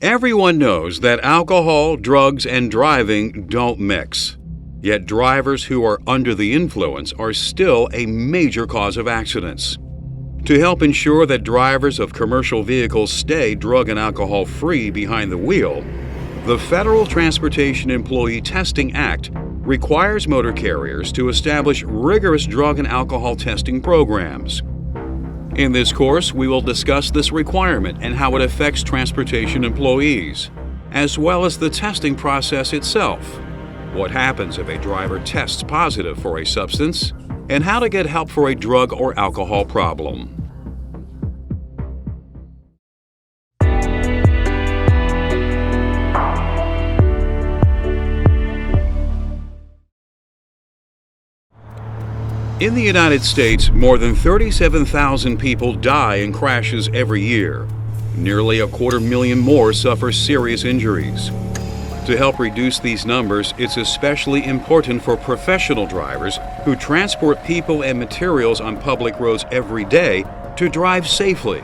Everyone knows that alcohol, drugs, and driving don't mix. Yet drivers who are under the influence are still a major cause of accidents. To help ensure that drivers of commercial vehicles stay drug and alcohol free behind the wheel, the Federal Transportation Employee Testing Act requires motor carriers to establish rigorous drug and alcohol testing programs. In this course, we will discuss this requirement and how it affects transportation employees, as well as the testing process itself, what happens if a driver tests positive for a substance, and how to get help for a drug or alcohol problem. In the United States, more than 37,000 people die in crashes every year. Nearly 250,000 more suffer serious injuries. To help reduce these numbers, it's especially important for professional drivers who transport people and materials on public roads every day to drive safely.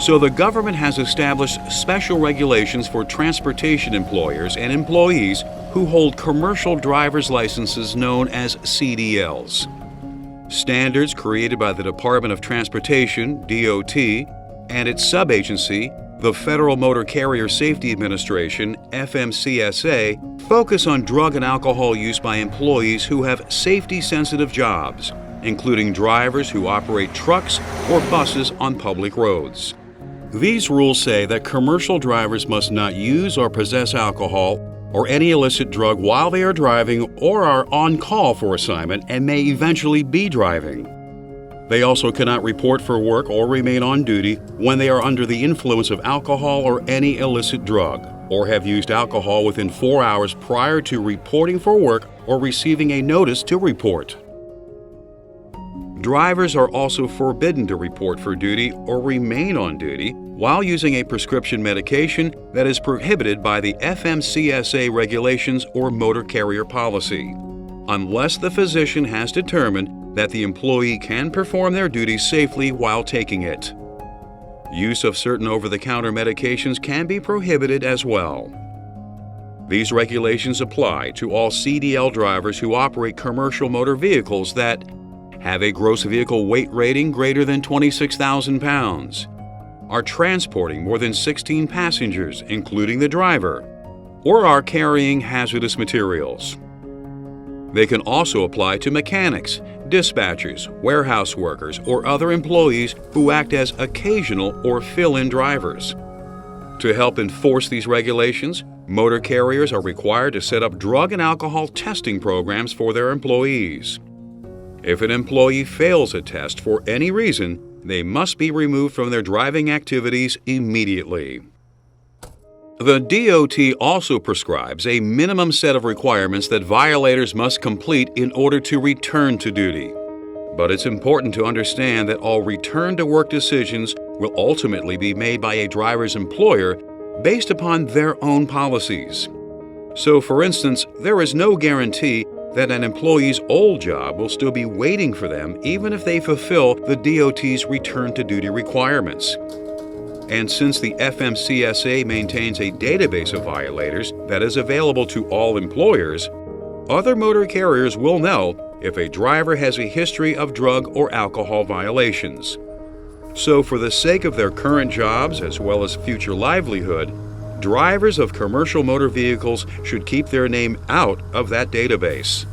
So the government has established special regulations for transportation employers and employees who hold commercial driver's licenses known as CDLs. Standards created by the Department of Transportation, DOT, and its subagency, the Federal Motor Carrier Safety Administration, FMCSA, focus on drug and alcohol use by employees who have safety-sensitive jobs, including drivers who operate trucks or buses on public roads. These rules say that commercial drivers must not use or possess alcohol or any illicit drug while they are driving or are on call for assignment and may eventually be driving. They also cannot report for work or remain on duty when they are under the influence of alcohol or any illicit drug, or have used alcohol within 4 hours prior to reporting for work or receiving a notice to report. Drivers are also forbidden to report for duty or remain on duty while using a prescription medication that is prohibited by the FMCSA regulations or motor carrier policy, unless the physician has determined that the employee can perform their duties safely while taking it. Use of certain over-the-counter medications can be prohibited as well. These regulations apply to all CDL drivers who operate commercial motor vehicles that have a gross vehicle weight rating greater than 26,000 pounds, are transporting more than 16 passengers, including the driver, or are carrying hazardous materials. They can also apply to mechanics, dispatchers, warehouse workers, or other employees who act as occasional or fill-in drivers. To help enforce these regulations, motor carriers are required to set up drug and alcohol testing programs for their employees. If an employee fails a test for any reason, they must be removed from their driving activities immediately. The DOT also prescribes a minimum set of requirements that violators must complete in order to return to duty. But it's important to understand that all return-to-work decisions will ultimately be made by a driver's employer based upon their own policies. So, for instance, there is no guarantee that an employee's old job will still be waiting for them even if they fulfill the DOT's return-to-duty requirements. And since the FMCSA maintains a database of violators that is available to all employers, other motor carriers will know if a driver has a history of drug or alcohol violations. So, for the sake of their current jobs as well as future livelihood, drivers of commercial motor vehicles should keep their name out of that database.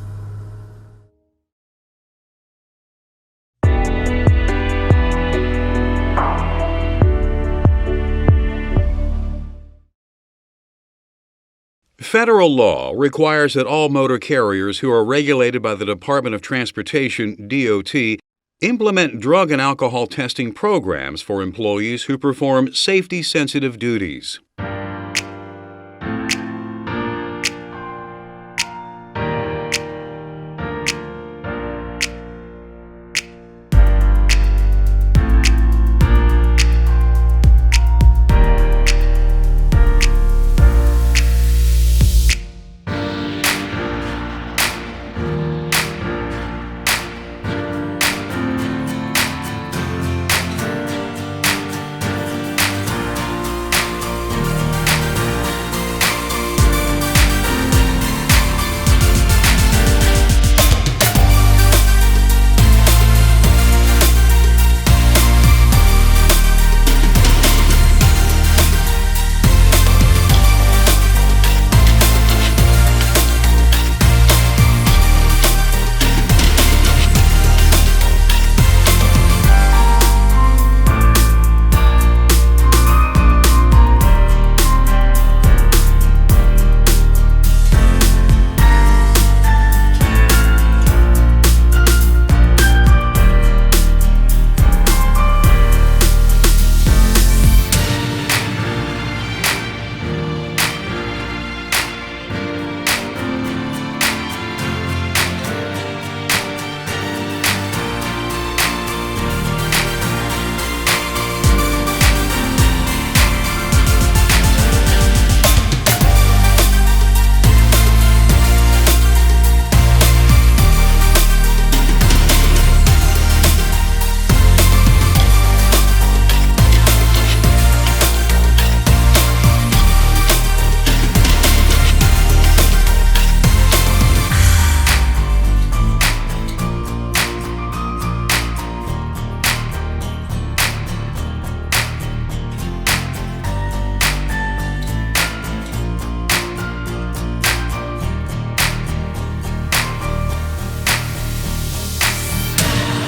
Federal law requires that all motor carriers who are regulated by the Department of Transportation, DOT, implement drug and alcohol testing programs for employees who perform safety-sensitive duties.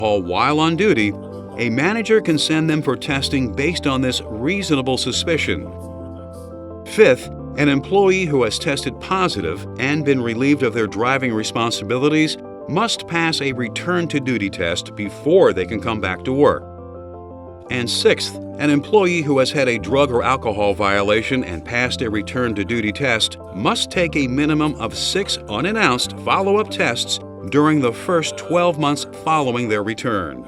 alcohol while on duty, a manager can send them for testing based on this reasonable suspicion. Fifth, an employee who has tested positive and been relieved of their driving responsibilities must pass a return-to-duty test before they can come back to work. And sixth, an employee who has had a drug or alcohol violation and passed a return-to-duty test must take a minimum of 6 unannounced follow-up tests during the first 12 months following their return.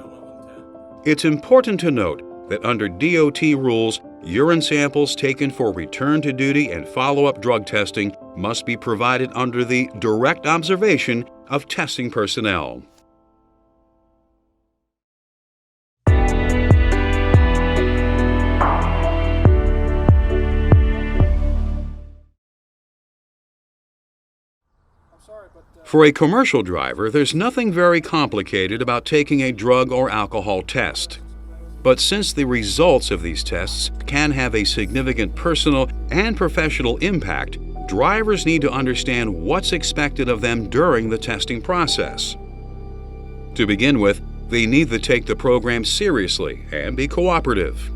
It's important to note that under DOT rules, urine samples taken for return-to-duty and follow-up drug testing must be provided under the direct observation of testing personnel. For a commercial driver, there's nothing very complicated about taking a drug or alcohol test. But since the results of these tests can have a significant personal and professional impact, drivers need to understand what's expected of them during the testing process. To begin with, they need to take the program seriously and be cooperative.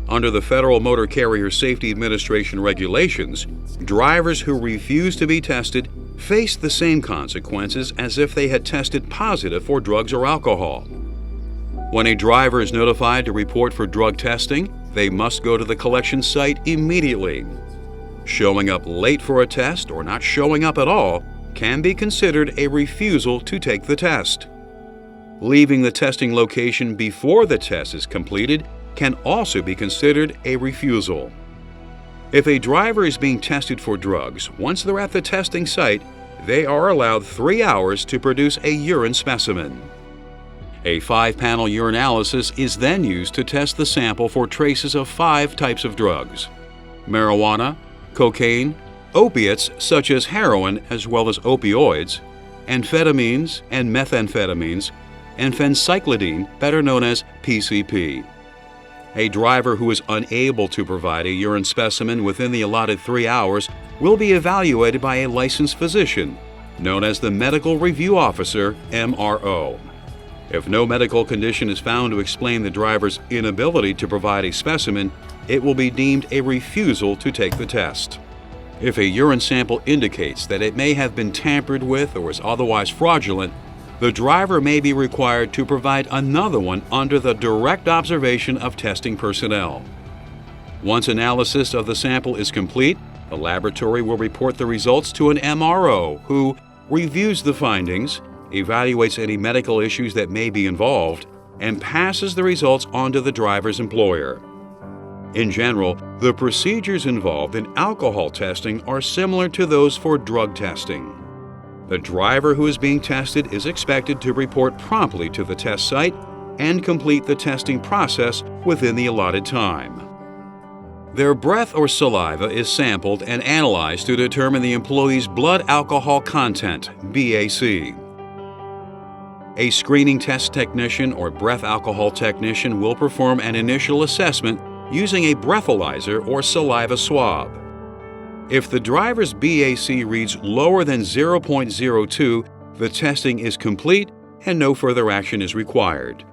Under the Federal Motor Carrier Safety Administration regulations, drivers who refuse to be tested face the same consequences as if they had tested positive for drugs or alcohol. When a driver is notified to report for drug testing, they must go to the collection site immediately. Showing up late for a test or not showing up at all can be considered a refusal to take the test. Leaving the testing location before the test is completed can also be considered a refusal. If a driver is being tested for drugs, once they're at the testing site, they are allowed 3 hours to produce a urine specimen. A 5-panel urinalysis is then used to test the sample for traces of 5 types of drugs: marijuana, cocaine, opiates such as heroin as well as opioids, amphetamines and methamphetamines, and phencyclidine, better known as PCP. A driver who is unable to provide a urine specimen within the allotted 3 hours will be evaluated by a licensed physician, known as the Medical Review Officer, MRO. If no medical condition is found to explain the driver's inability to provide a specimen, it will be deemed a refusal to take the test. If a urine sample indicates that it may have been tampered with or is otherwise fraudulent, the driver may be required to provide another one under the direct observation of testing personnel. Once analysis of the sample is complete, the laboratory will report the results to an MRO, who reviews the findings, evaluates any medical issues that may be involved, and passes the results on to the driver's employer. In general, the procedures involved in alcohol testing are similar to those for drug testing. The driver who is being tested is expected to report promptly to the test site and complete the testing process within the allotted time. Their breath or saliva is sampled and analyzed to determine the employee's blood alcohol content, BAC. A screening test technician or breath alcohol technician will perform an initial assessment using a breathalyzer or saliva swab. If the driver's BAC reads lower than 0.02, the testing is complete and no further action is required.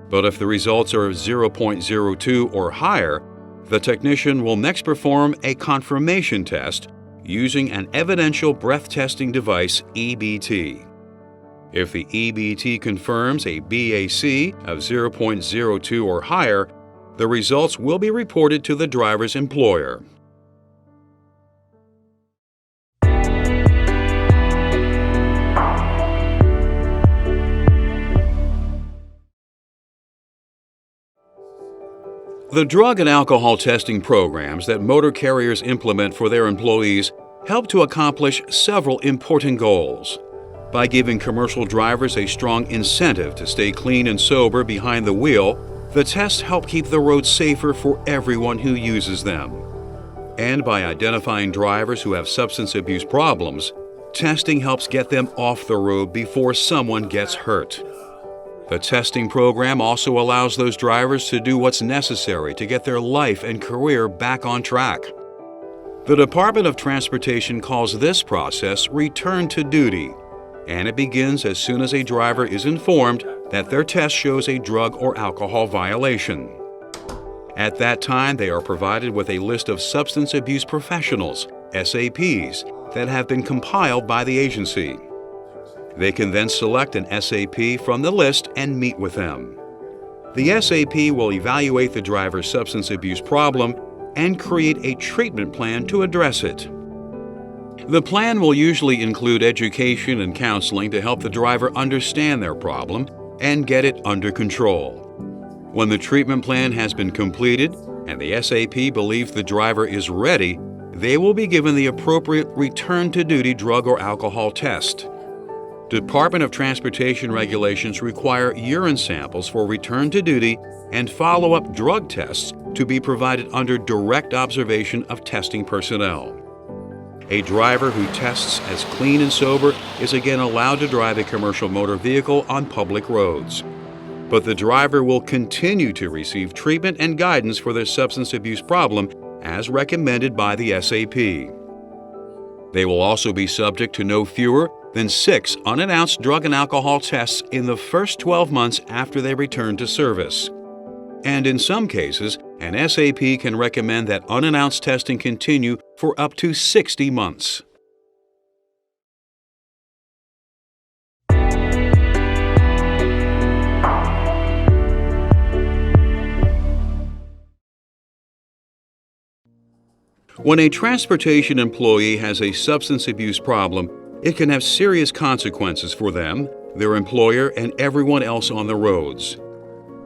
But if the results are 0.02 or higher, the technician will next perform a confirmation test using an evidential breath testing device, EBT. If the EBT confirms a BAC of 0.02 or higher, the results will be reported to the driver's employer. The drug and alcohol testing programs that motor carriers implement for their employees help to accomplish several important goals. By giving commercial drivers a strong incentive to stay clean and sober behind the wheel, the tests help keep the roads safer for everyone who uses them. And by identifying drivers who have substance abuse problems, testing helps get them off the road before someone gets hurt. The testing program also allows those drivers to do what's necessary to get their life and career back on track. The Department of Transportation calls this process return to duty, and it begins as soon as a driver is informed that their test shows a drug or alcohol violation. At that time, they are provided with a list of substance abuse professionals, SAPs, that have been compiled by the agency. They can then select an SAP from the list and meet with them. The SAP will evaluate the driver's substance abuse problem and create a treatment plan to address it. The plan will usually include education and counseling to help the driver understand their problem and get it under control. When the treatment plan has been completed and the SAP believes the driver is ready, they will be given the appropriate return-to-duty drug or alcohol test. Department of Transportation regulations require urine samples for return to duty and follow-up drug tests to be provided under direct observation of testing personnel. A driver who tests as clean and sober is again allowed to drive a commercial motor vehicle on public roads. But the driver will continue to receive treatment and guidance for their substance abuse problem as recommended by the SAP. They will also be subject to no fewer than 6 unannounced drug and alcohol tests in the first 12 months after they return to service. And in some cases, an SAP can recommend that unannounced testing continue for up to 60 months. When a transportation employee has a substance abuse problem, it can have serious consequences for them, their employer, and everyone else on the roads.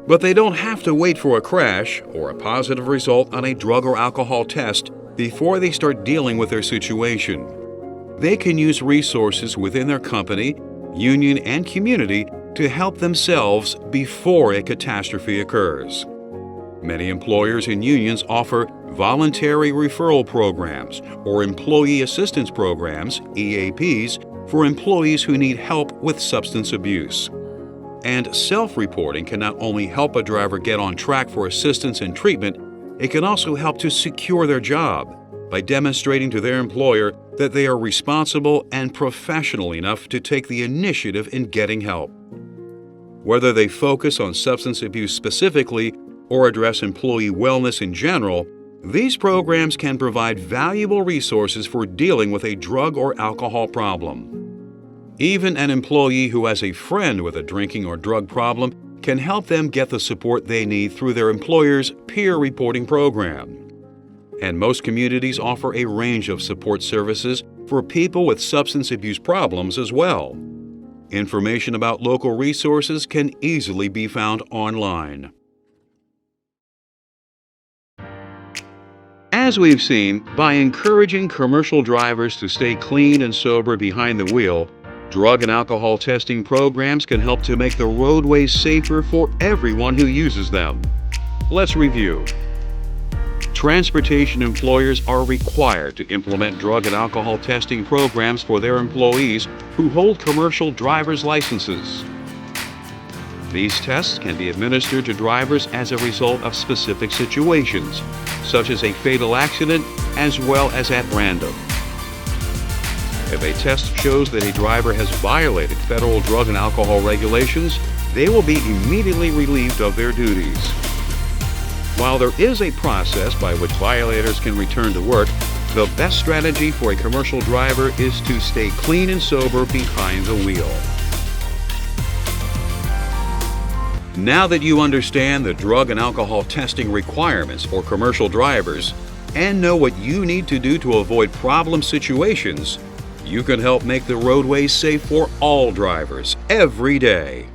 But they don't have to wait for a crash or a positive result on a drug or alcohol test before they start dealing with their situation. They can use resources within their company, union, and community to help themselves before a catastrophe occurs. Many employers and unions offer voluntary referral programs or employee assistance programs, EAPs, for employees who need help with substance abuse. And self-reporting can not only help a driver get on track for assistance and treatment, it can also help to secure their job by demonstrating to their employer that they are responsible and professional enough to take the initiative in getting help. Whether they focus on substance abuse specifically or address employee wellness in general, these programs can provide valuable resources for dealing with a drug or alcohol problem. Even an employee who has a friend with a drinking or drug problem can help them get the support they need through their employer's peer reporting program. And most communities offer a range of support services for people with substance abuse problems as well. Information about local resources can easily be found online. As we've seen, by encouraging commercial drivers to stay clean and sober behind the wheel, drug and alcohol testing programs can help to make the roadways safer for everyone who uses them. Let's review. Transportation employers are required to implement drug and alcohol testing programs for their employees who hold commercial driver's licenses. These tests can be administered to drivers as a result of specific situations, such as a fatal accident, as well as at random. If a test shows that a driver has violated federal drug and alcohol regulations, they will be immediately relieved of their duties. While there is a process by which violators can return to work, the best strategy for a commercial driver is to stay clean and sober behind the wheel. Now that you understand the drug and alcohol testing requirements for commercial drivers and know what you need to do to avoid problem situations, you can help make the roadways safe for all drivers every day.